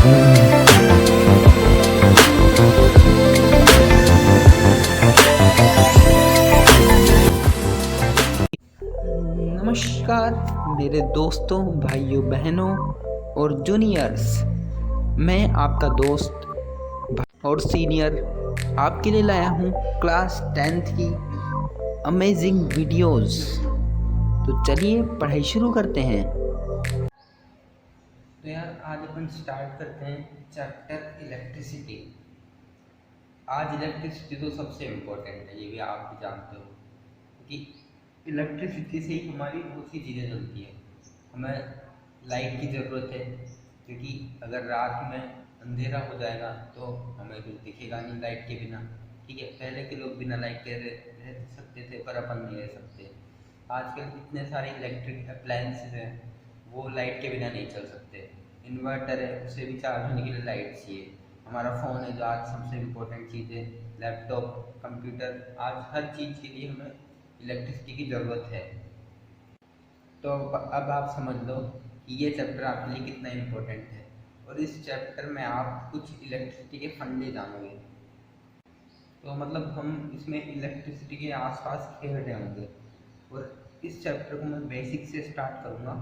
नमस्कार मेरे दोस्तों, भाइयों, बहनों और जूनियर्स। मैं आपका दोस्त और सीनियर आपके लिए लाया हूँ क्लास 10th की अमेजिंग वीडियोस। तो चलिए पढ़ाई शुरू करते हैं। तो यार आज अपन स्टार्ट करते हैं चैप्टर इलेक्ट्रिसिटी। आज इलेक्ट्रिसिटी तो सबसे इम्पोर्टेंट है, ये भी आप भी जानते हो कि इलेक्ट्रिसिटी से ही हमारी बहुत सी चीज़ें चलती है। हमें लाइट की ज़रूरत है, क्योंकि अगर रात में अंधेरा हो जाएगा तो हमें कुछ दिखेगा नहीं लाइट के बिना। ठीक है, पहले के लोग बिना लाइट के रह सकते थे, पर अपन नहीं रह सकते। आजकल इतने सारे इलेक्ट्रिक अप्लायंसेस हैं, वो लाइट के बिना नहीं चल सकते। इन्वर्टर है, उसे भी चार्ज होने के लिए लाइट चाहिए। हमारा फ़ोन है जो आज सबसे इम्पोर्टेंट चीज़ है, लैपटॉप, कंप्यूटर, आज हर चीज़ के लिए हमें इलेक्ट्रिसिटी की ज़रूरत है। तो अब आप समझ लो कि ये चैप्टर आपके लिए कितना इम्पोर्टेंट है, और इस चैप्टर में आप कुछ इलेक्ट्रिसिटी के फंडे जानोगे। तो मतलब हम इसमें इलेक्ट्रिसिटी के आसपास खेल रहे होंगे, और इस चैप्टर को मैं बेसिक से स्टार्ट करूँगा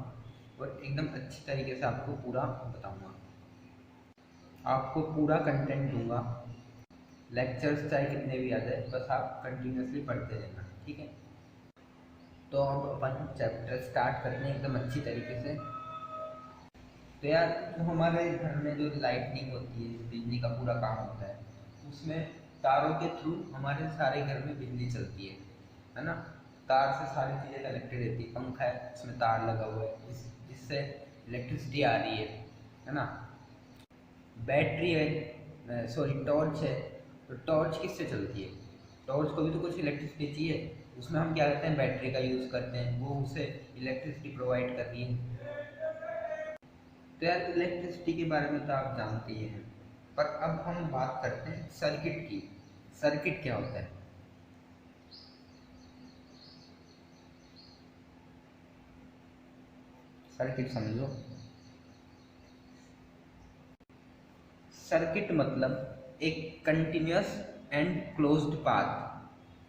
और एकदम अच्छी तरीके से आपको पूरा बताऊँगा। आपको पूरा कंटेंट दूंगा, लेक्चर्स चाहे कितने भी आ जाए, बस आप कंटिन्यूसली पढ़ते रहना। ठीक है, तो अब अपन चैप्टर स्टार्ट करते हैं एकदम अच्छी तरीके से। तो यार जो हमारे घर में जो लाइटनिंग होती है, जो बिजली का पूरा काम होता है, उसमें तारों के थ्रू हमारे सारे घर में बिजली चलती है ना। तार से सारी चीज़ें कनेक्टेड रहती है। पंखा है, उसमें तार लगा हुआ है जिससे इलेक्ट्रिसिटी आ रही है ना। बैटरी है, सॉरी टॉर्च है, तो टॉर्च किससे चलती है? टॉर्च को भी तो कुछ इलेक्ट्रिसिटी चाहिए। उसमें हम क्या करते हैं, बैटरी का यूज़ करते हैं, वो उसे इलेक्ट्रिसिटी प्रोवाइड कर रही है। तो यार इलेक्ट्रिसिटी के बारे में तो आप जानते ही हैं, पर अब हम बात करते हैं सर्किट की। सर्किट क्या होता है? सर्किट समझो। सर्किट मतलब एक कंटिन्यूस एंड क्लोज्ड पाथ।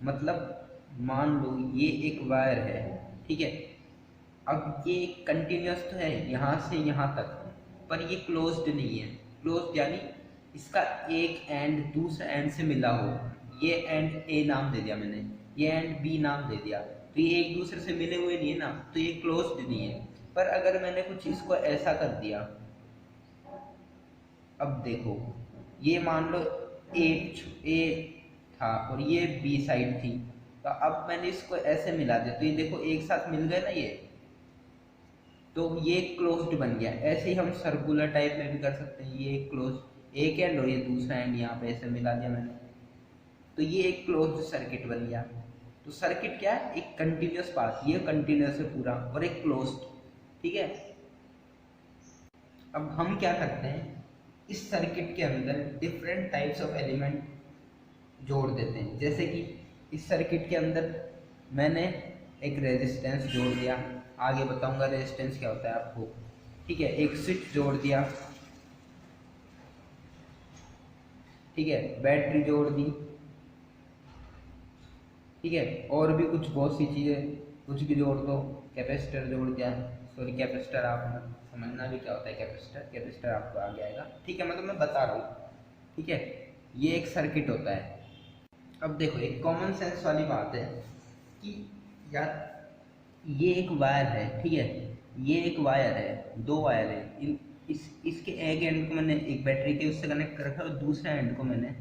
मतलब मान लो ये एक वायर है, ठीक है। अब ये कंटिन्यूस तो है यहाँ से यहाँ तक, पर ये क्लोज्ड नहीं है। क्लोज्ड यानी इसका एक एंड दूसरे एंड से मिला हो। ये एंड ए नाम दे दिया मैंने, ये एंड बी नाम दे दिया, तो ये एक दूसरे से मिले हुए नहीं है ना, तो ये क्लोज्ड नहीं है। पर अगर मैंने कुछ इसको ऐसा कर दिया, अब देखो, ये मान लो ए था और ये बी साइड थी, तो अब मैंने इसको ऐसे मिला दिया, तो ये देखो एक साथ मिल गए ना ये, तो ये क्लोज्ड बन गया। ऐसे ही हम सर्कुलर टाइप में भी कर सकते हैं। ये क्लोज एक एंड और ये दूसरा एंड यहाँ पे ऐसे मिला दिया मैंने, तो ये एक क्लोज्ड सर्किट बन गया। तो सर्किट क्या है? एक कंटिन्यूस पाथ, ये कंटिन्यूस है पूरा, और एक क्लोज्ड। ठीक है, अब हम क्या करते हैं, इस सर्किट के अंदर डिफरेंट टाइप्स ऑफ एलिमेंट जोड़ देते हैं। जैसे कि इस सर्किट के अंदर मैंने एक रेजिस्टेंस जोड़ दिया, आगे बताऊंगा रेजिस्टेंस क्या होता है आपको। ठीक है, एक स्विच जोड़ दिया, ठीक है, बैटरी जोड़ दी, ठीक है, और भी कुछ बहुत सी चीज़ें कुछ भी जोड़ दो। कैपेसिटर जोड़ दिया, सॉरी कैपेसिटर आप समझना भी क्या होता है। कैपेसिटर आपको आगे आएगा। ठीक है, मतलब मैं बता रहा हूँ। ठीक है, ये एक सर्किट होता है। अब देखो, एक कॉमन सेंस वाली बात है कि यार ये एक वायर है, ठीक है, ये एक वायर है, दो वायर है। इसके एक एंड को मैंने एक बैटरी के उससे कनेक्ट कर रखा है, और दूसरे एंड को मैंने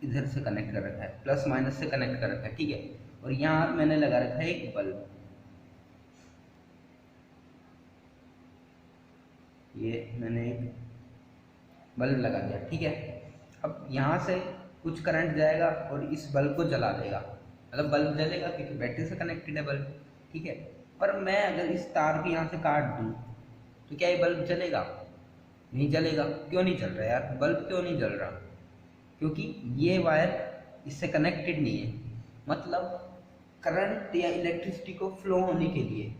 इधर से कनेक्ट कर रखा है, प्लस माइनस से कनेक्ट कर रखा है। ठीक है, और यहाँ मैंने लगा रखा है एक बल्ब, ये मैंने एक बल्ब लगा दिया। ठीक है, अब यहाँ से कुछ करंट जाएगा और इस बल्ब को जला देगा, मतलब बल्ब जलेगा क्योंकि बैटरी से कनेक्टेड है बल्ब। ठीक है, पर मैं अगर इस तार को यहाँ से काट दूँ तो क्या ये बल्ब जलेगा? नहीं जलेगा। क्यों नहीं जल रहा यार? बल्ब क्यों नहीं जल रहा? क्योंकि ये वायर इससे कनेक्टेड नहीं है। मतलब करंट या इलेक्ट्रिसिटी को फ्लो होने के लिए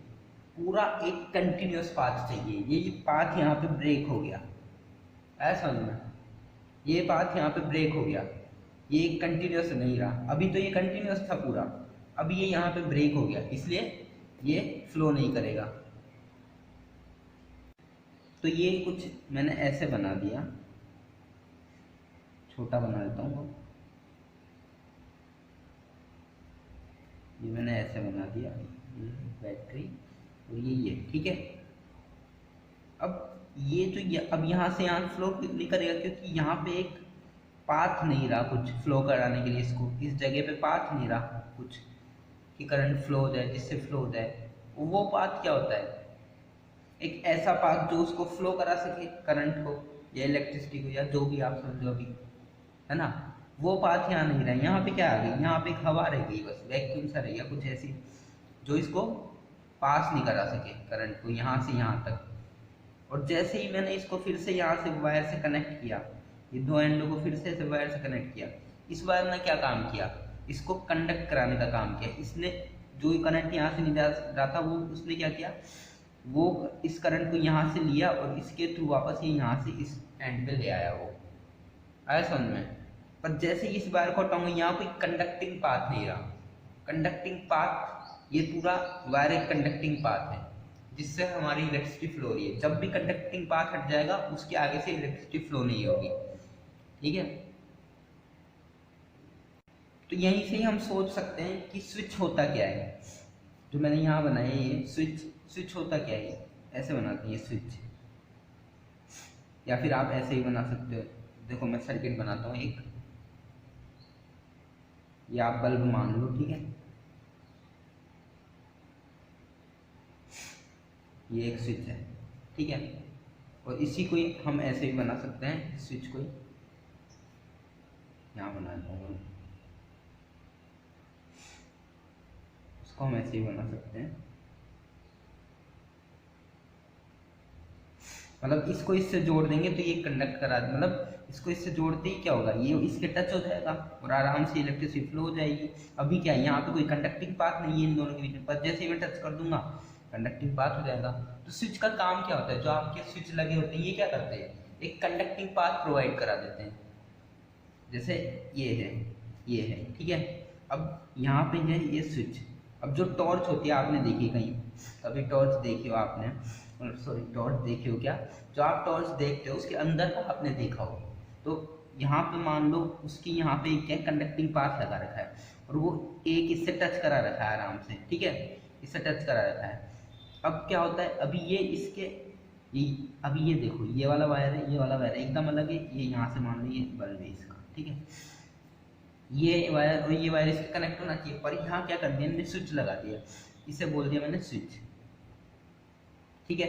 पूरा एक कंटिन्यूस पाथ चाहिए। ये पाथ यहाँ पे ब्रेक हो गया, ऐसा समझ में, ये पाथ यहाँ पे ब्रेक हो गया, ये कंटिन्यूस नहीं रहा, अभी तो ये कंटिन्यूस था पूरा, अब ये यहाँ पे ब्रेक हो गया, इसलिए ये फ्लो नहीं करेगा। तो ये कुछ मैंने ऐसे बना दिया, छोटा बना देता हूँ, ये मैंने ऐसे बना दिया, ये बैटरी और ये ठीक है। अब ये जो अब यहाँ से यहाँ फ्लो नहीं करेगा, क्योंकि यहाँ पे एक पाथ नहीं रहा कुछ फ्लो कराने के लिए, इसको इस जगह पे पाथ नहीं रहा कुछ कि करंट फ्लो हो जाए, जिससे फ्लो हो जाए। वो पाथ क्या होता है, एक ऐसा पाथ जो उसको फ्लो करा सके करंट को या इलेक्ट्रिसिटी को या जो भी आप समझो अभी, है ना। वो पाथ यहाँ नहीं रहा, यहाँ पे क्या आ गई, यहाँ पे एक हवा रह गई, बस वैक्यूम सा रह गया कुछ ऐसी, जो इसको पास नहीं करा सके करंट को यहाँ से यहाँ तक। और जैसे ही मैंने इसको फिर से यहाँ से वायर से कनेक्ट किया, ये दो एंडों को फिर से ऐसे वायर से कनेक्ट किया, इस वायर ने क्या काम किया, इसको कंडक्ट कराने का काम किया इसने। जो करंट यहाँ से नहीं जा रहा था वो उसने क्या किया, वो इस करंट को यहाँ से लिया और इसके थ्रू वापस ये यहाँ से इस एंड पे ले आया, वो आया समझ में। पर जैसे इस वायर को हटाऊंगा, यहाँ कोई कंडक्टिंग पाथ नहीं रहा, कंडक्टिंग पाथ, ये पूरा वायर एक कंडक्टिंग पाथ है जिससे हमारी इलेक्ट्रिसिटी फ्लो हो रही है। जब भी कंडक्टिंग पाथ हट जाएगा उसके आगे से इलेक्ट्रिसिटी फ्लो नहीं होगी, ठीक है। तो यहीं से ही हम सोच सकते हैं कि स्विच होता क्या है, जो मैंने यहाँ बनाया ये स्विच, स्विच होता क्या है, ऐसे बनाते हैं स्विच, या फिर आप ऐसे ही बना सकते हो। देखो मैं सर्किट बनाता हूँ एक, ये आप बल्ब मान लो, ठीक है, ये एक स्विच है, ठीक है। और इसी को ही हम ऐसे भी बना सकते हैं, स्विच को यहाँ बना दूँगा, इसको हम ऐसे ही बना सकते हैं, मतलब इसको इससे जोड़ देंगे तो ये कंडक्ट करा, मतलब इसको इससे जोड़ते ही क्या होगा, ये इसके टच हो जाएगा और आराम से इलेक्ट्रिसिटी फ्लो हो जाएगी। अभी क्या है, यहाँ पे कोई कंडक्टिंग पाथ नहीं है इन दोनों के बीच में, पर जैसे ही मैं टच कर दूंगा कंडक्टिंग पाथ हो जाएगा। तो स्विच का काम क्या होता है, जो आपके स्विच लगे होते हैं ये क्या करते हैं, एक कंडक्टिंग पाथ प्रोवाइड करा देते हैं, जैसे ये है, ठीक है। अब यहाँ पे है ये स्विच, अब जो टॉर्च होती है आपने देखी कहीं, कभी टॉर्च देखी हो आपने, सॉरी टॉर्च देखी हो क्या, जो आप टॉर्च देखते हो उसके अंदर का आपने देखा हो, तो यहाँ पे मान लो उसकी यहाँ पे क्या कंडक्टिंग पाथ लगा रखा है और वो एक इससे टच करा रखा है आराम से, ठीक है, इससे टच करा रखा है। अब क्या होता है, अभी ये इसके अभी ये देखो ये वाला वायर है, ये वाला वायर एकदम अलग है, ये यहाँ से मान लो ये बल्ब है इसका, ठीक है, ये वायर और ये वायर इसके कनेक्ट होना चाहिए, पर यहाँ क्या कर दिया मैंने, स्विच लगा दिया, इसे बोल दिया मैंने स्विच, ठीक है।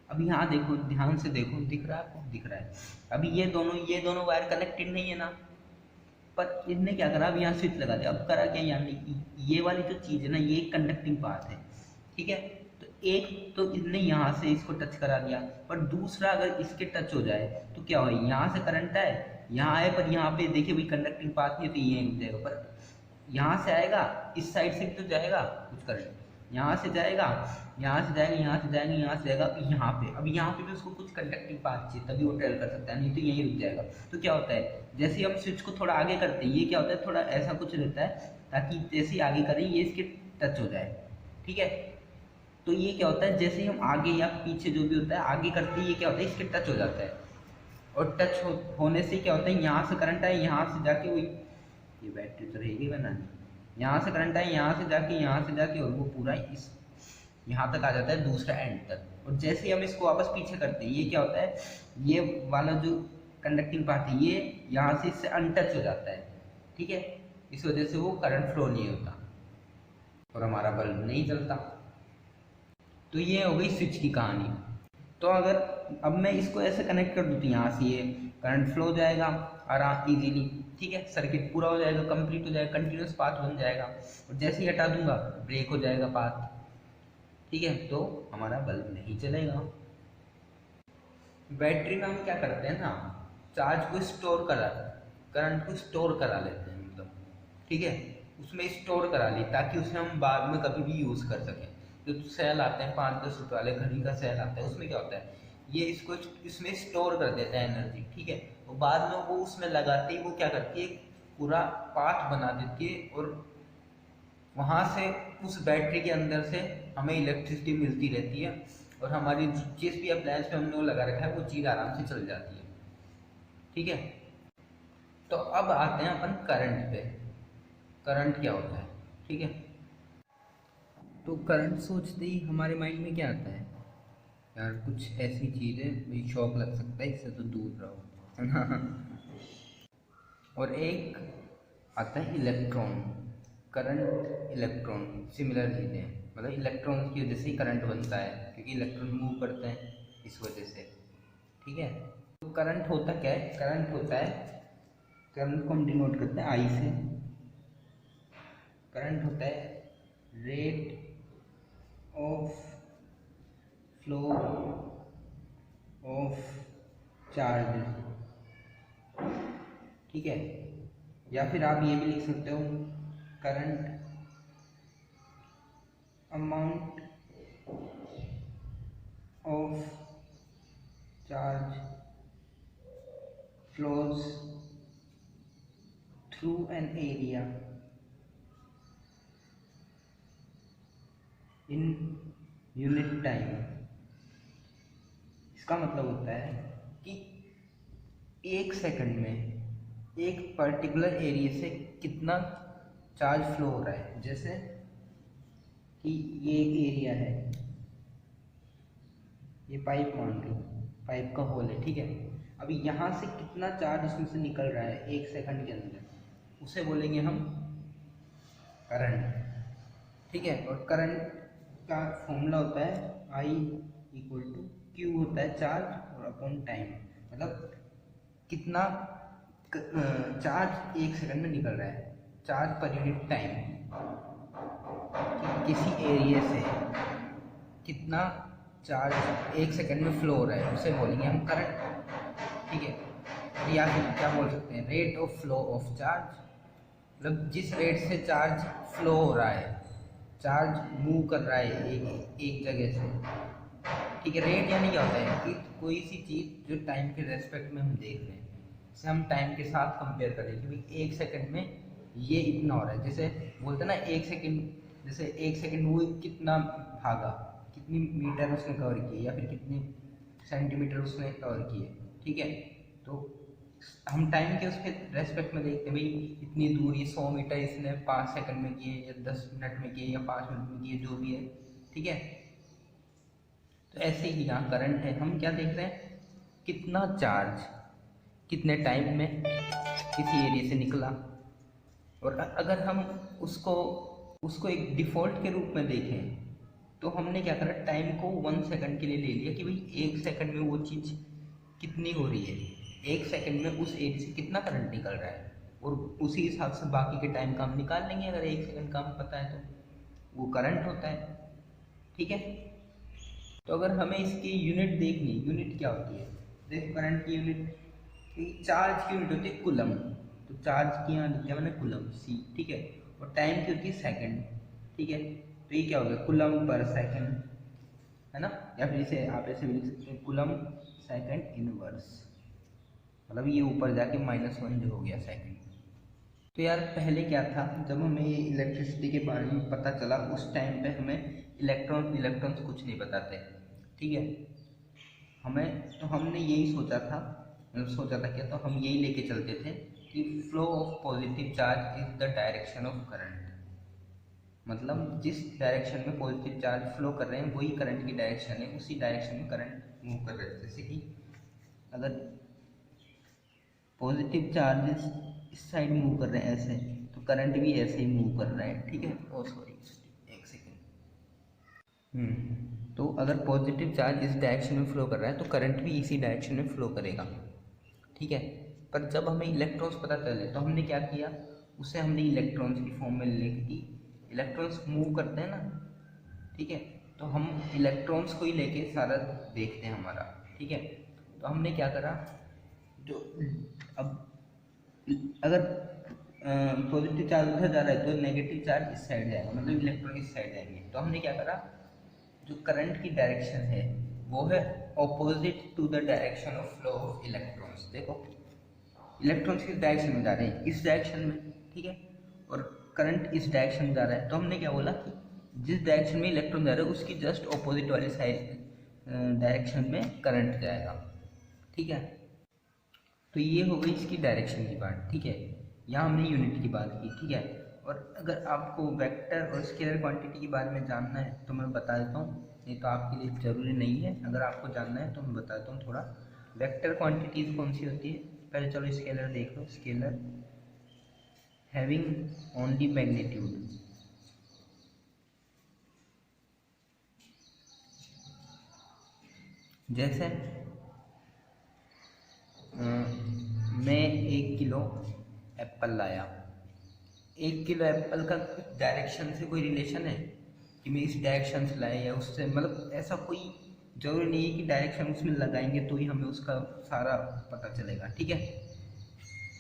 अब यहाँ देखो ध्यान से देखो, दिख रहा है आपको, दिख रहा है, अभी ये दोनों वायर कनेक्टेड नहीं है ना, पर इसने क्या करा, अब यहाँ स्विच लगा दिया। अब करा क्या, यानी ये वाली जो चीज़ है ना, ये कंडक्टिंग पाथ है, ठीक है। तो एक तो इसने यहाँ से इसको टच करा दिया, पर दूसरा अगर इसके टच हो जाए तो क्या हो, यहाँ से करंट आए, यहाँ आए, पर यहाँ पे देखिए भाई कंडक्टिंग पाथ नहीं, तो ये रुक जाएगा, पर यहाँ से आएगा, इस साइड से भी तो जाएगा कुछ करंट, यहाँ से जाएगा, यहाँ से जाएगा, यहाँ से जाएगा, यहाँ से जाएगा, यहाँ पे, अब यहाँ पे भी उसको कुछ कंडक्टिंग पाथ चाहिए तभी वो ट्रेवल कर सकता है, नहीं तो यहीं रुक जाएगा। तो क्या होता है, जैसे ही हम स्विच को थोड़ा आगे करते हैं, ये क्या होता है, थोड़ा ऐसा कुछ रहता है ताकि जैसे ही आगे करें ये इसके टच हो जाए, ठीक है। तो ये क्या होता है, जैसे ही हम आगे या पीछे जो भी होता है आगे करते ही ये क्या होता है, इसके टच हो जाता है, और टच होने से क्या होता है, यहाँ से करंट आए, यहाँ से जाके वही, ये बैटरी तो रहेगी बनानी, यहाँ से करंट आए, यहाँ से जाके और वो पूरा इस यहाँ तक आ जाता है दूसरा एंड तक। और जैसे ही हम इसको वापस पीछे करते हैं, ये क्या होता है, ये वाला जो कंडक्टिंग पार्ट है ये यहाँ से इससे अनटच हो जाता है, ठीक है, इस वजह से वो करंट फ्लो नहीं होता और हमारा बल्ब नहीं जलता। तो ये हो गई स्विच की कहानी। तो अगर अब मैं इसको ऐसे कनेक्ट कर दूँ तो यहाँ से ये करंट फ्लो हो जाएगा आराम इजीली, ठीक है, सर्किट पूरा हो जाएगा, कंप्लीट हो जाएगा, कंटिन्यूस पाथ बन जाएगा। और जैसे ही हटा दूंगा ब्रेक हो जाएगा पाथ, ठीक है, तो हमारा बल्ब नहीं चलेगा। बैटरी में हम क्या करते हैं ना, चार्ज को स्टोर करा, करंट को स्टोर करा लेते हैं, मतलब ठीक है, उसमें स्टोर करा ली ताकि उसे हम बाद में कभी भी यूज़ कर सकें। जो सेल आते हैं 5-10 रुपये वाले घड़ी का सेल आता है, उसमें क्या होता है, ये इसको इसमें स्टोर कर देता है एनर्जी, ठीक है। और बाद में वो उसमें लगाते ही वो क्या करती है, पूरा पाथ बना देती है, और वहाँ से उस बैटरी के अंदर से हमें इलेक्ट्रिसिटी मिलती रहती है, और हमारी जिस भी अप्लायंस पे हमने वो लगा रखा है वो चीज़ आराम से चल जाती है, ठीक है। तो अब आते हैं अपन करंट पे। करंट क्या होता है, ठीक है। तो करंट सोचते ही हमारे माइंड में क्या आता है, यार कुछ ऐसी चीज़ है भाई, शॉक लग सकता है, इससे तो दूर रहो, है ना। और एक आता है इलेक्ट्रॉन। करंट इलेक्ट्रॉन सिमिलर चीज़ें, मतलब इलेक्ट्रॉन की वजह से ही करंट बनता है, क्योंकि इलेक्ट्रॉन मूव करते हैं इस वजह से, ठीक है। तो करंट होता क्या है, करंट होता है, करंट को हम डिनोट करते हैं आई से। करंट होता है rate of flow of charge, ठीक है। या फिर आप ये भी लिख सकते हो, current amount of charge flows through an area in unit time. इसका मतलब होता है कि एक सेकंड में एक पर्टिकुलर एरिया से कितना चार्ज फ्लो हो रहा है। जैसे कि ये एक एरिया है, ये पाइप मान लो, पाइप का होल है, ठीक है। अभी यहाँ से कितना चार्ज इसमें से निकल रहा है एक सेकंड के अंदर, उसे बोलेंगे हम करंट, ठीक है। और करंट का फॉर्मूला होता है आई इक्वल टू क्यू होता है चार्ज और अपॉन टाइम, मतलब कितना चार्ज एक सेकंड में निकल रहा है, चार्ज पर यूनिट टाइम, किसी एरिया से कितना चार्ज एक सेकंड में फ्लो हो रहा है, उसे बोलेंगे हम करंट, ठीक है। या फिर क्या बोल सकते हैं, rate of flow of charge, मतलब जिस रेट से चार्ज फ्लो हो रहा है, चार्ज मूव कर रहा है एक जगह से, ठीक है। रेट यानी क्या होता है कि कोई सी चीज़ जो टाइम के रेस्पेक्ट में हम देख रहे हैं, इसे हम टाइम के साथ कंपेयर करें कि भाई एक सेकंड में ये इतना हो रहा है। जैसे बोलते हैं ना एक सेकंड, जैसे एक सेकंड वो कितना भागा, कितनी मीटर उसने कवर की, या फिर कितनी सेंटीमीटर उसने कवर किए, ठीक है। तो हम टाइम के उसके रेस्पेक्ट में देखते हैं भाई इतनी दूर, ये 100 मीटर इसने 5 सेकंड में किए, या 10 मिनट में किए, या 5 मिनट में किए, जो भी है, ठीक है। तो ऐसे ही यहाँ करंट है, हम क्या देख रहे हैं, कितना चार्ज कितने टाइम में किसी एरिया से निकला। और अगर हम उसको उसको एक डिफ़ॉल्ट के रूप में देखें तो हमने क्या करा, टाइम को 1 सेकंड के लिए ले लिया कि भाई एक सेकंड में वो चीज़ कितनी हो रही है, एक सेकंड में उस एरिया से कितना करंट निकल रहा है, और उसी हिसाब से बाकी के टाइम का हम निकाल लेंगे। अगर एक सेकंड का हमें पता है तो वो करंट होता है, ठीक है। तो अगर हमें इसकी यूनिट देखनी, यूनिट क्या होती है, देखो करंट की यूनिट, चार्ज की यूनिट होती है कूलम, तो चार्ज की यहाँ लिखा है मैंने कूलम सी, ठीक है। और टाइम की होती है सेकंड, ठीक है। तो ये क्या हो गया, कूलम पर सेकंड, है ना। या फिर इसे आप ऐसे भी लिख सकते हैं, कूलम सेकंड इनवर्स, मतलब ये ऊपर जाके -1 जो हो गया सेकंड। तो यार पहले क्या था, जब हमें ये इलेक्ट्रिसिटी के बारे में पता चला उस टाइम पे हमें इलेक्ट्रॉन्स कुछ नहीं बताते, ठीक है। तो हमने यही सोचा था, मतलब सोचा था क्या, तो हम यही लेके चलते थे कि flow of positive charge is the direction of current, मतलब जिस डायरेक्शन में पॉजिटिव चार्ज फ्लो कर रहे हैं वही करंट की डायरेक्शन है, उसी डायरेक्शन में करंट मूव कर रहे हैं। जैसे कि अगर पॉजिटिव चार्जेस इस साइड मूव कर रहे हैं ऐसे, तो करंट भी ऐसे ही मूव कर रहा है, ठीक है। ओ सॉरी, एक सेकेंड। तो अगर पॉजिटिव चार्ज इस डायरेक्शन में फ्लो कर रहा है तो करंट भी इसी डायरेक्शन में फ्लो करेगा, ठीक है। पर जब हमें इलेक्ट्रॉन्स पता चले तो हमने क्या किया, उसे हमने इलेक्ट्रॉन्स की फॉर्म में लेके कि इलेक्ट्रॉन्स मूव करते हैं ना, ठीक है। तो हम इलेक्ट्रॉन्स को ही लेके सारा देखते हैं हमारा, ठीक है। तो हमने क्या करा, जो अब अगर पॉजिटिव चार्ज उधर जा रहा है तो नेगेटिव चार्ज इस साइड जाएगा, मतलब इलेक्ट्रॉन इस साइड जाएंगे। तो हमने क्या करा, जो करंट की डायरेक्शन है वो है opposite to the direction of flow of electrons. देखो इलेक्ट्रॉन्स किस डायरेक्शन में जा रहे हैं, इस डायरेक्शन में, ठीक है, और करंट इस डायरेक्शन में जा रहा है। तो हमने क्या बोला कि जिस डायरेक्शन में इलेक्ट्रॉन जा रहा है उसकी जस्ट ऑपोजिट वाली साइड डायरेक्शन में करंट जाएगा, ठीक है। तो ये हो गई इसकी डायरेक्शन की बात, ठीक है। यहाँ हमने यूनिट की बात की, ठीक है। और अगर आपको वेक्टर और स्केलर क्वांटिटी के बारे में जानना है तो मैं बता देता हूँ, नहीं तो आपके लिए ज़रूरी नहीं है। अगर आपको जानना है तो मैं बता देता हूँ थोड़ा। वेक्टर क्वांटिटीज कौन सी होती है, पहले चलो स्केलर देख लो। स्केलर हैविंग ओनली मैग्नीट्यूड, जैसे मैं 1 किलो एप्पल लाया। 1 किलो एप्पल का डायरेक्शन से कोई रिलेशन है कि मैं इस डायरेक्शन से लाया या उससे, मतलब ऐसा कोई जरूरी नहीं है कि डायरेक्शन उसमें लगाएंगे तो ही हमें उसका सारा पता चलेगा, ठीक है।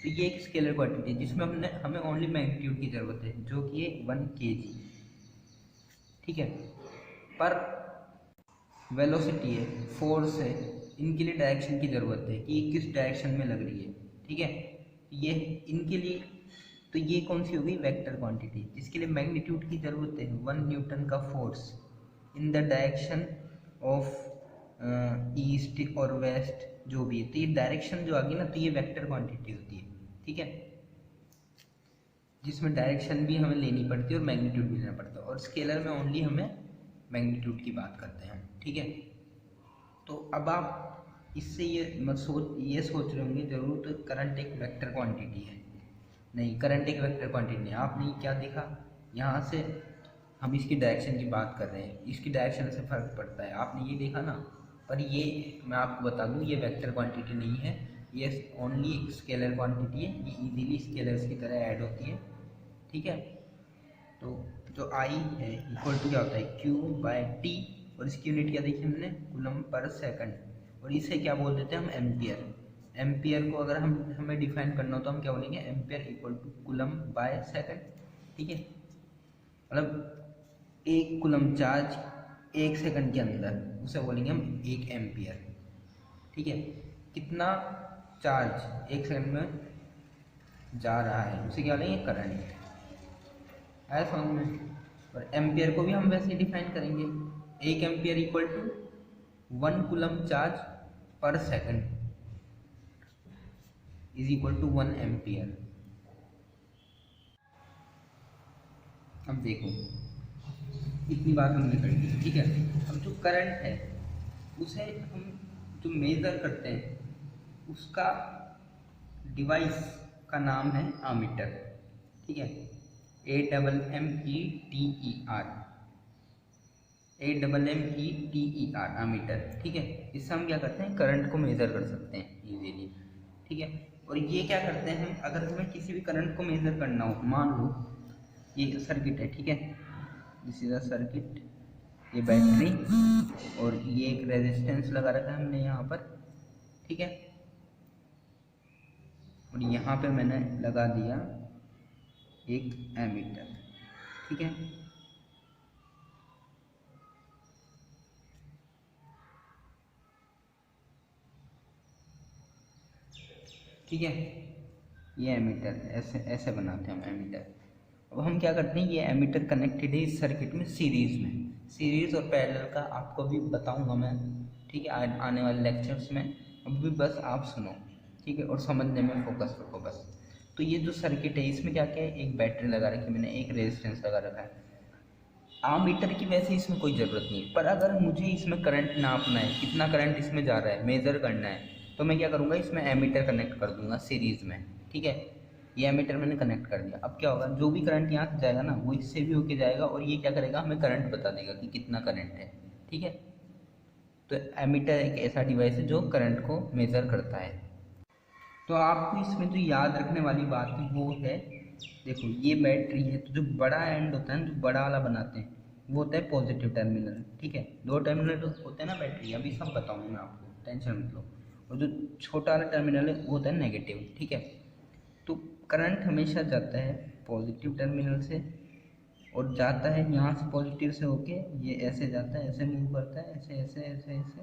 तो ये एक स्केलर क्वांटिटी है जिसमें हमें ओनली मैग्नीट्यूड की ज़रूरत है, जो कि है 1 kg, ठीक है। पर वेलोसिटी है, फोर्स है, इनके लिए डायरेक्शन की ज़रूरत है कि ये किस डायरेक्शन में लग रही है, ठीक है। ये इनके लिए, तो ये कौन सी होगी, वेक्टर क्वांटिटी, जिसके लिए मैग्नीट्यूड की ज़रूरत है 1 न्यूटन का force in the direction of east और वेस्ट, जो भी है। तो ये डायरेक्शन जो आ गई ना, तो ये वेक्टर क्वांटिटी होती है, ठीक है, जिसमें डायरेक्शन भी हमें लेनी पड़ती है और मैग्नीट्यूड भी लेना पड़ता है। और स्केलर में ओनली हमें मैग्नीट्यूड की बात करते हैं, ठीक है। तो अब आप इससे ये सोच रहे होंगे जरूर तो करंट एक वेक्टर क्वांटिटी है। नहीं, करंट एक वेक्टर क्वांटिटी नहीं। आपने क्या देखा, यहाँ से हम इसकी डायरेक्शन की बात कर रहे हैं, इसकी डायरेक्शन से फर्क पड़ता है, आपने ये देखा ना। पर ये मैं आपको बता दूँ, ये वेक्टर क्वांटिटी नहीं है, ये ओनली एक स्केलर क्वांटिटी है। ये इजीली स्केलर्स की तरह ऐड होती है, ठीक है। तो जो आई है इक्वल टू क्या होता है, Q/T, और इसकी यूनिट क्या देखी हमने, कूलम पर सेकंड, और इसे क्या बोल देते हैं हम, एम्पियर। एम्पियर को अगर हमें डिफाइन करना हो तो हम क्या बोलेंगे, ampere equal to coulomb by second, ठीक है। मतलब 1 कूलम चार्ज 1 सेकंड के अंदर, उसे बोलेंगे हम 1 एम्पियर, ठीक है। कितना चार्ज 1 सेकंड में जा रहा है उसे क्या बोलेंगे, करंट, है समझ में। और एम्पियर को भी हम वैसे ही डिफाइन करेंगे, 1 ampere equal to 1 coulomb charge per second is equal to 1 ampere. अब देखो इतनी बात हमने कर दी, ठीक है। अब जो करंट है उसे हम जो मेज़र करते हैं उसका डिवाइस का नाम है आमीटर, ठीक है। AMMETER, AMMETER आमीटर, ठीक है। इससे हम क्या करते हैं, करंट को मेज़र कर सकते हैं इजीली, ठीक है। और ये क्या करते हैं हम, अगर हमें किसी भी करंट को मेज़र करना हो, मान लो ये सर्किट है, ठीक है, दिस इज अ सर्किट, ये बैटरी और ये एक रेजिस्टेंस लगा रखा है हमने यहाँ पर, ठीक है। और यहाँ पे मैंने लगा दिया एक एमीटर, ठीक है। ठीक है, ये एमीटर ऐसे ऐसे बनाते हैं हम एमीटर। अब हम क्या करते हैं, ये एमीटर कनेक्टेड है इस सर्किट में सीरीज़ में। सीरीज़ और पैरेलल का आपको भी बताऊंगा मैं, ठीक है, आने वाले लेक्चर्स में। अब भी बस आप सुनो, ठीक है, और समझने में फोकस रखो बस। तो ये जो सर्किट है इसमें क्या क्या है, एक बैटरी लगा रखी है मैंने, एक रेजिस्टेंस लगा रखा है। आमीटर की वैसे इसमें कोई ज़रूरत नहीं है, पर अगर मुझे इसमें करंट नापना है, कितना करंट इसमें जा रहा है, मेज़र करना है, तो मैं क्या करूँगा, इसमें एमीटर कनेक्ट कर दूंगा सीरीज़ में, ठीक है। ये एमीटर मैंने कनेक्ट कर दिया। अब क्या होगा, जो भी करंट यहाँ से जाएगा ना वो इससे भी होके जाएगा, और ये क्या करेगा, हमें करंट बता देगा कि कितना करंट है, ठीक है। तो एमीटर एक ऐसा डिवाइस है जो करंट को मेज़र करता है। तो आपको इसमें जो याद रखने वाली बात है वो है, देखो ये बैटरी है, तो जो बड़ा एंड होता है ना, जो बड़ा वाला बनाते हैं, वो होता है पॉजिटिव टर्मिनल, ठीक है। 2 टर्मिनल होते हैं ना बैटरी, अभी सब बताऊंगा मैं आपको, टेंशन मत लो। और जो छोटा वाला टर्मिनल है वो होता है नेगेटिव, ठीक है। तो करंट हमेशा जाता है पॉजिटिव टर्मिनल से, और जाता है यहाँ से पॉजिटिव से होके, ये ऐसे जाता है, ऐसे मूव करता है, ऐसे ऐसे ऐसे ऐसे,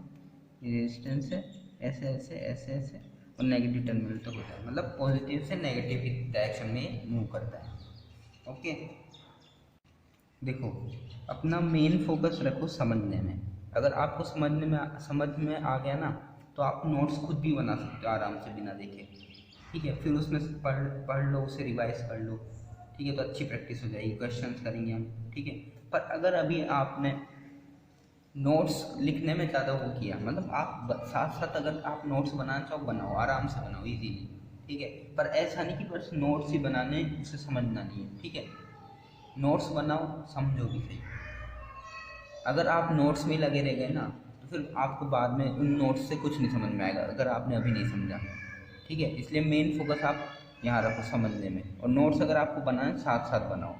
ये रेजिस्टेंस है, ऐसे ऐसे ऐसे ऐसे और नेगेटिव टर्मिनल तक होता है, मतलब पॉजिटिव से नेगेटिव की डायरेक्शन में मूव करता है। ओके, देखो अपना मेन फोकस रखो समझने में। अगर आपको समझ में आ गया ना, तो आप नोट्स खुद भी बना सकते हो आराम से बिना देखे। ठीक है, फिर उसमें से पढ़ लो, उसे रिवाइज कर लो। ठीक है, तो अच्छी प्रैक्टिस हो जाएगी, क्वेश्चंस करेंगे हम। ठीक है, पर अगर अभी आपने नोट्स लिखने में ज़्यादा वो किया, मतलब आप साथ साथ अगर आप नोट्स बनाना चाहो बनाओ, आराम से बनाओ इजीली। ठीक है, पर ऐसा नहीं कि बस नोट्स ही बनाने, उसे समझना नहीं है। ठीक है, नोट्स बनाओ, समझो भी सही। अगर आप नोट्स में लगे रह गए ना, तो फिर आपको बाद में उन नोट्स से कुछ नहीं समझ में आएगा, अगर आपने अभी नहीं समझा। ठीक है, इसलिए मेन फोकस आप यहाँ रखो समझने में, और नोट्स अगर आपको बनाए साथ साथ बनाओ।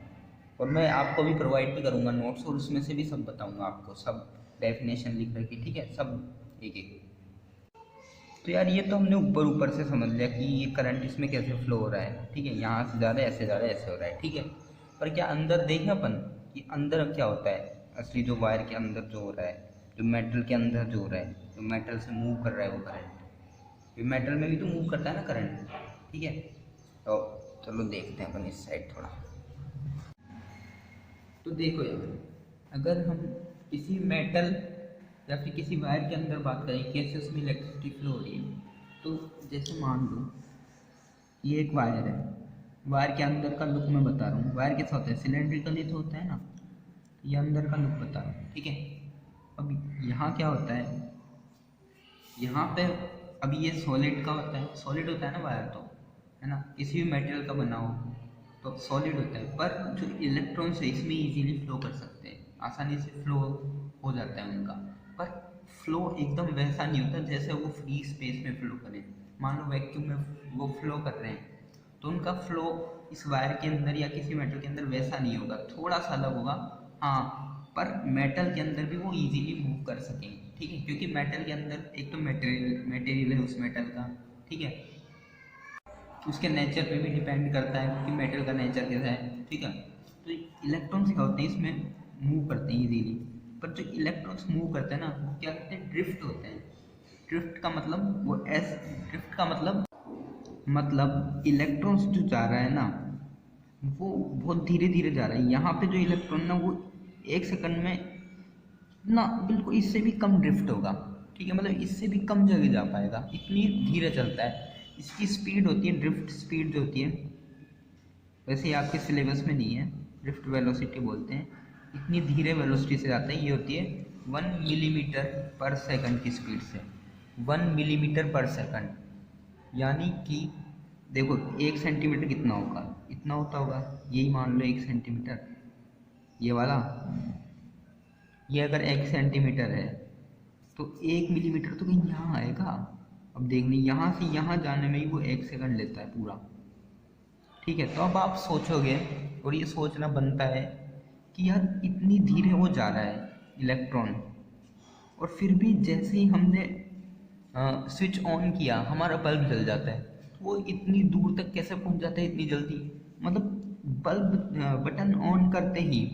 और मैं आपको भी प्रोवाइड भी करूँगा नोट्स, और उसमें से भी सब बताऊँगा आपको, सब डेफिनेशन लिख रखी। ठीक है, सब एक एक। तो यार ये तो हमने ऊपर ऊपर से समझ लिया कि ये करंट इसमें कैसे फ्लो हो रहा है। ठीक है, यहाँ से जा रहा है, ऐसे जा रहा है, ऐसे हो रहा है। ठीक है, पर क्या अंदर देखें अपन कि अंदर क्या होता है असली, जो वायर के अंदर जो हो रहा है, जो मेटल के अंदर जो हो रहा है, जो मेटल से मूव कर रहा है वो करंट, ये मेटल में भी तो मूव करता है ना करंट। ठीक है, तो चलो देखते हैं अपन इस साइड थोड़ा। तो देखो यार, अगर हम किसी मेटल या फिर किसी वायर के अंदर बात करें कैसे उसमें इलेक्ट्रिसिटी फ्लो हो रही है, तो जैसे मान लो ये एक वायर है, वायर के अंदर का लुक मैं बता रहा हूँ। वायर कैसा होता है, सिलेंड्रिकली तो होता है ना, ये अंदर का लुक बता रहा हूँ। ठीक है, अब यहाँ क्या होता है, यहाँ पे अभी ये सॉलिड का होता है, सॉलिड होता है ना वायर, तो है ना, किसी भी मटेरियल का बना हो तो सॉलिड होता है, पर जो इलेक्ट्रॉन्स है इसमें इजीली फ्लो कर सकते हैं, आसानी से फ्लो हो जाता है उनका। पर फ्लो एकदम वैसा नहीं होता जैसे वो फ्री स्पेस में फ्लो करें। मान लो वैक्यूम में वो फ्लो कर रहे हैं, तो उनका फ्लो इस वायर के अंदर या किसी मेटल के अंदर वैसा नहीं होगा, थोड़ा सा अलग होगा। हाँ, पर मेटल के अंदर भी वो इजीली मूव कर सकेंगे। ठीक है, क्योंकि मेटल के अंदर एक तो मटेरियल है उस मेटल का। ठीक है, उसके नेचर पे भी डिपेंड करता है कि मेटल का नेचर कैसा है। ठीक है, तो इलेक्ट्रॉन्स क्या होते हैं इसमें मूव करते हैं इजीली, पर जो इलेक्ट्रॉन्स मूव करते हैं ना वो क्या करते हैं, ड्रिफ्ट होते हैं। ड्रिफ्ट का मतलब वो एस ड्रिफ्ट का मतलब इलेक्ट्रॉन्स जो जा रहा है ना वो बहुत धीरे धीरे जा रहा है। यहाँ पे जो इलेक्ट्रॉन ना वो 1 सेकंड में ना बिल्कुल इससे भी कम ड्रिफ्ट होगा। ठीक है, मतलब इससे भी कम जगह जा पाएगा, इतनी धीरे चलता है। इसकी स्पीड होती है, ड्रिफ्ट स्पीड जो होती है, वैसे ही आपके सिलेबस में नहीं है, ड्रिफ्ट वेलोसिटी बोलते हैं। इतनी धीरे वेलोसिटी से जाता है, ये होती है 1 मिलीमीटर पर सेकंड की स्पीड से। 1 मिलीमीटर पर सेकंड, यानी कि देखो 1 सेंटीमीटर कितना होगा, इतना होता होगा, यही मान लो 1 सेंटीमीटर, ये वाला, ये अगर 1 सेंटीमीटर है तो 1 मिलीमीटर तो कहीं यहाँ आएगा। अब देखने यहाँ से यहाँ जाने में ही वो 1 सेकंड लेता है पूरा। ठीक है, तो अब आप सोचोगे, और ये सोचना बनता है कि यार इतनी धीरे वो जा रहा है इलेक्ट्रॉन, और फिर भी जैसे ही हमने स्विच ऑन किया हमारा बल्ब जल जाता है। वो इतनी दूर तक कैसे पहुंच जाता है इतनी जल्दी, मतलब बल्ब बटन ऑन करते ही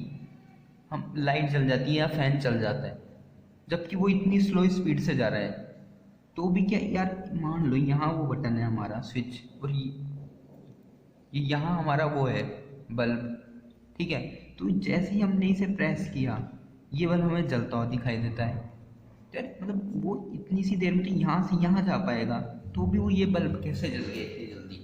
हम लाइट जल जाती है या फैन चल जाता है, जबकि वो इतनी स्लो स्पीड से जा रहा है। तो भी क्या यार, मान लो यहाँ वो बटन है हमारा स्विच, और ये यहाँ हमारा वो है बल्ब। ठीक है, तो जैसे ही हमने इसे प्रेस किया ये बल्ब हमें जलता हुआ दिखाई देता है। तो यार मतलब वो इतनी सी देर में तो यहाँ से यहाँ जा पाएगा, तो भी वो ये बल्ब कैसे जल गया इतनी जल्दी।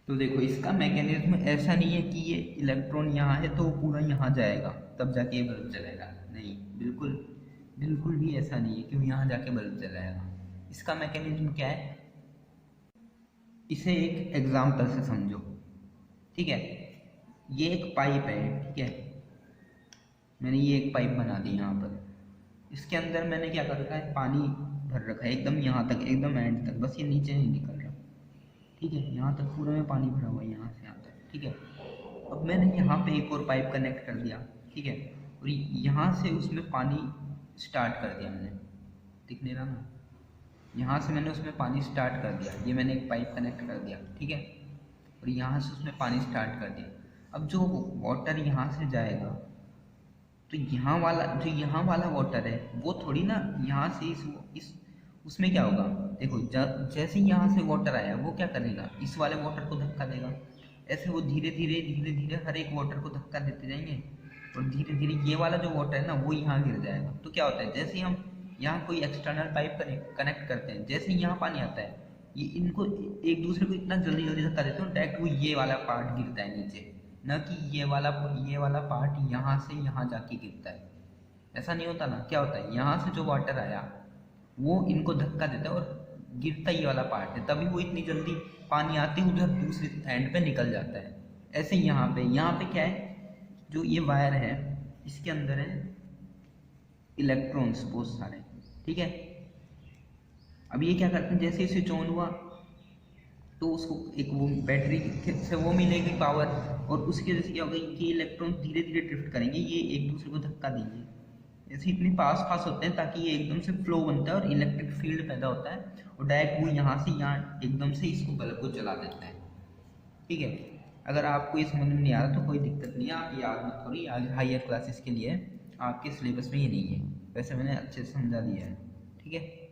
तो देखो इसका मैकेनिज्म ऐसा नहीं है कि ये इलेक्ट्रॉन यहाँ है तो वो पूरा यहाँ जाएगा तब जाके ये बल्ब जलेगा, नहीं, बिल्कुल बिल्कुल भी ऐसा नहीं है कि वो यहाँ जाके बल्ब जलाएगा। इसका मैकेनिज्म क्या है, इसे एक एग्जाम्पल से समझो। ठीक है, ये एक पाइप है। ठीक है, मैंने ये एक पाइप बना दी यहाँ पर, इसके अंदर मैंने क्या कर रखा है, पानी भर रखा है एकदम यहाँ तक, एकदम एंड तक, बस ये नीचे नहीं निकल रहा। ठीक है, यहाँ तक पूरा में पानी भरा हुआ है यहाँ से यहाँ तक। ठीक है, अब मैंने यहाँ पे एक और पाइप कनेक्ट कर दिया। ठीक है, और यहाँ से उसमें पानी स्टार्ट कर दिया मैंने, दिख नहीं रहा ना, यहाँ से मैंने उसमें पानी स्टार्ट कर दिया, ये मैंने एक पाइप कनेक्ट कर दिया। ठीक है, और यहाँ से उसमें पानी स्टार्ट कर दिया। अब जो वाटर यहाँ से जाएगा तो यहाँ वाला जो यहाँ वाला वाटर है वो थोड़ी ना यहाँ से इस उसमें क्या होगा, देखो जैसे ही यहाँ से वाटर आया वो क्या करेगा, इस वाले वाटर को धक्का देगा। ऐसे वो धीरे धीरे धीरे धीरे हर एक वाटर को धक्का देते जाएंगे और धीरे धीरे ये वाला जो वाटर है ना वो यहाँ गिर जाएगा। तो क्या होता है, जैसे ही हम यहाँ कोई एक्सटर्नल पाइप कनेक्ट करते हैं, जैसे ही यहाँ पानी आता है ये इनको एक दूसरे को इतना जल्दी जल्दी धक्का देते हैं, डायरेक्ट वो ये वाला पार्ट गिरता है नीचे, न कि ये वाला पार्ट यहाँ से यहाँ जाके गिरता है। ऐसा नहीं होता ना, क्या होता है यहाँ से जो वाटर आया वो इनको धक्का देता है और गिरता ये वाला पार्ट है, तभी वो इतनी जल्दी पानी आते ही उधर दूसरे एंड पे निकल जाता है। ऐसे ही यहाँ पे क्या है, जो ये वायर है इसके अंदर है इलेक्ट्रॉन्स बहुत सारे, ठीक है। अब ये क्या करते हैं, जैसे ही स्विच ऑन हुआ तो उसको एक वो बैटरी से वो मिलेगी पावर, और उसकी वजह से क्या होगा कि इलेक्ट्रॉन धीरे धीरे ड्रिफ्ट करेंगे, ये एक दूसरे को धक्का देंगे, ऐसे इतने पास पास होते हैं ताकि ये एकदम से फ्लो बनता है और इलेक्ट्रिक फील्ड पैदा होता है, और डायरेक्ट वो यहाँ से यहाँ एकदम से इसको बल्ब को जला देता है, ठीक है। अगर आपको ये समझ में नहीं आ रहा तो कोई दिक्कत नहीं है, आप याद मत करिए, आगे हायर क्लासेस के लिए आपके सिलेबस में ये नहीं है, वैसे मैंने अच्छे से समझा दिया है, ठीक है।